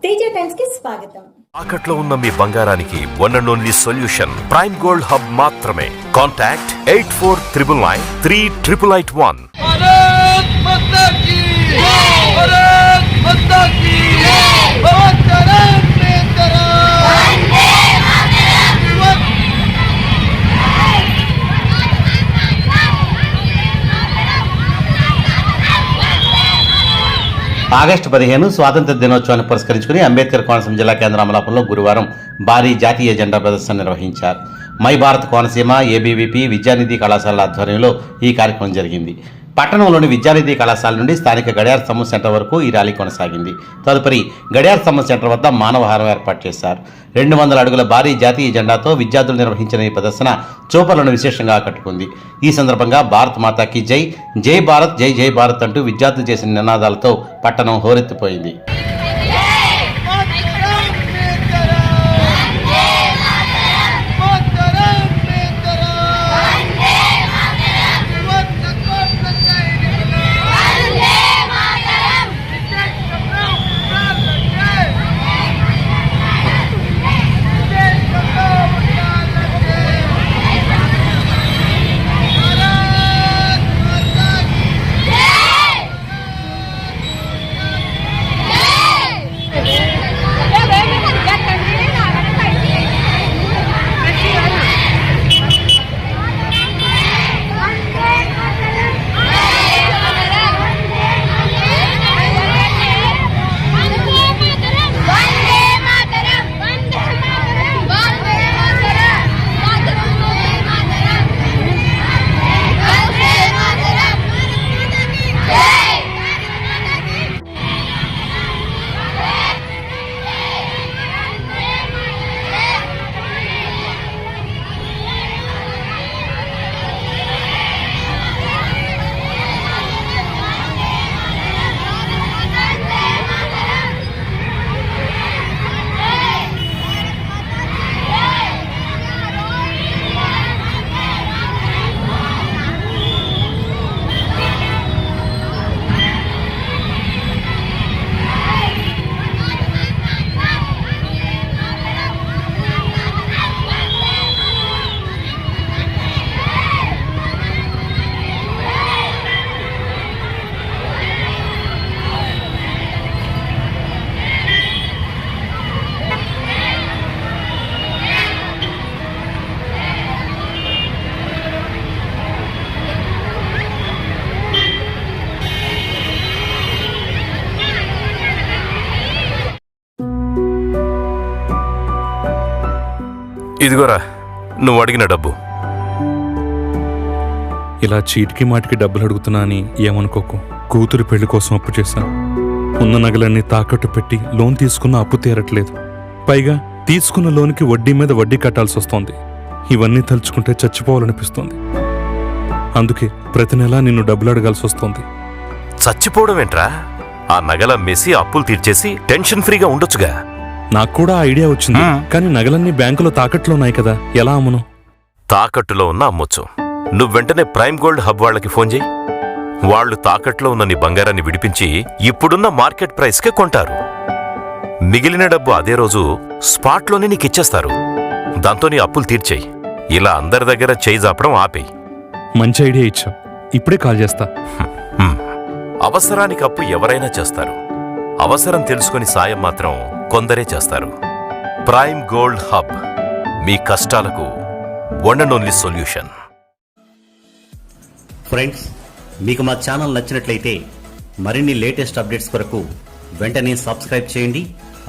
Teja times కి స్వాగతం. తాకట్లో ఉన్న మీ బంగారానికి one and only solution prime gold hub మాత్రమే. కాంటాక్ట్ 8499338881. ఆగస్టు 15 స్వాతంత్ర దినోత్సవాన్ని పురస్కరించుకుని అంబేద్కర్ కోనసీమ జిల్లా కేంద్ర అమలాపురంలో గురువారం భారీ జాతీయ జెండా ప్రదర్శన నిర్వహించారు. మై భారత్ కోనసీమ ఏబీవీపీ విద్యానిధి కళాశాల ఆధ్వర్యంలో ఈ కార్యక్రమం జరిగింది. పట్టణంలోని విద్యానిధి కళాశాల నుండి స్థానిక గడియార స్తంభం సెంటర్ వరకు ఈ ర్యాలీ కొనసాగింది. తదుపరి గడియార స్తంభం సెంటర్ వద్ద మానవహారం ఏర్పాటు చేశారు. 200 అడుగుల భారీ జాతీయ జెండాతో విద్యార్థులు నిర్వహించిన ఈ ప్రదర్శన చూపర్లను విశేషంగా ఆకట్టుకుంది. ఈ సందర్భంగా భారత్ మాతాకి జై, జై భారత్, జై జై భారత్ అంటూ విద్యార్థులు చేసిన నినాదాలతో పట్టణం హోరెత్తిపోయింది. ఇదిగోరా నువ్వు అడిగిన డబ్బు. ఇలా చీటికి మాటికి డబ్బులు అడుగుతున్నా అని ఏమనుకోకు. కూతురు పెళ్లి కోసం అప్పు చేశాను. ఉన్న నగలన్నీ తాకట్టు పెట్టి లోన్ తీసుకున్న అప్పు తీరట్లేదు. పైగా తీసుకున్న లోన్కి వడ్డీ మీద వడ్డీ కట్టాల్సి వస్తోంది. ఇవన్నీ తలుచుకుంటే చచ్చిపోవాలనిపిస్తోంది. అందుకే ప్రతి నెలా నిన్ను డబ్బులు అడగాల్సి వస్తోంది. చచ్చిపోవడం ఏంట్రా? ఆ నగల మెసి అప్పులు తీర్చేసి టెన్షన్ ఫ్రీగా ఉండొచ్చుగా. నాకు కూడా ఆ ఐడియా వచ్చింది. కానీ నగలన్నీ బ్యాంకులో తాకట్లో ఉన్నాయి కదా, ఎలా అమ్మును? తాకట్టులో ఉన్న అమ్మొచ్చు. నువ్వు వెంటనే ప్రైమ్ గోల్డ్ హబ్ వాళ్ళకి ఫోన్ చేయి. వాళ్ళు తాకట్లో ఉన్న నీ బంగారాన్ని విడిపించి ఇప్పుడున్న మార్కెట్ ప్రైస్కే కొంటారు. మిగిలిన డబ్బు అదే రోజు స్పాట్లోనే నీకిచ్చేస్తారు. దాంతో నీ అప్పులు తీర్చేయి. ఇలా అందరి దగ్గర చేయి జాపడం ఆపేయి. మంచి ఐడియా ఇచ్చావు. ఇప్పుడే కాల్ చేస్తా. అవసరానికి అప్పు ఎవరైనా చేస్తారు. అవసరం తెలుసుకుని సాయం మాత్రం కొందరే చేస్తారు. ప్రైమ్ గోల్డ్ హబ్, మీ కష్టాలకు one and only solution. Friends, మీకు మా ఛానల్ నచ్చినట్లయితే మరిన్ని లేటెస్ట్ అప్డేట్స్ కొరకు వెంటనే సబ్స్క్రైబ్ చేయండి.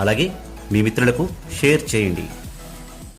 అలాగే మీ మిత్రులకు షేర్ చేయండి.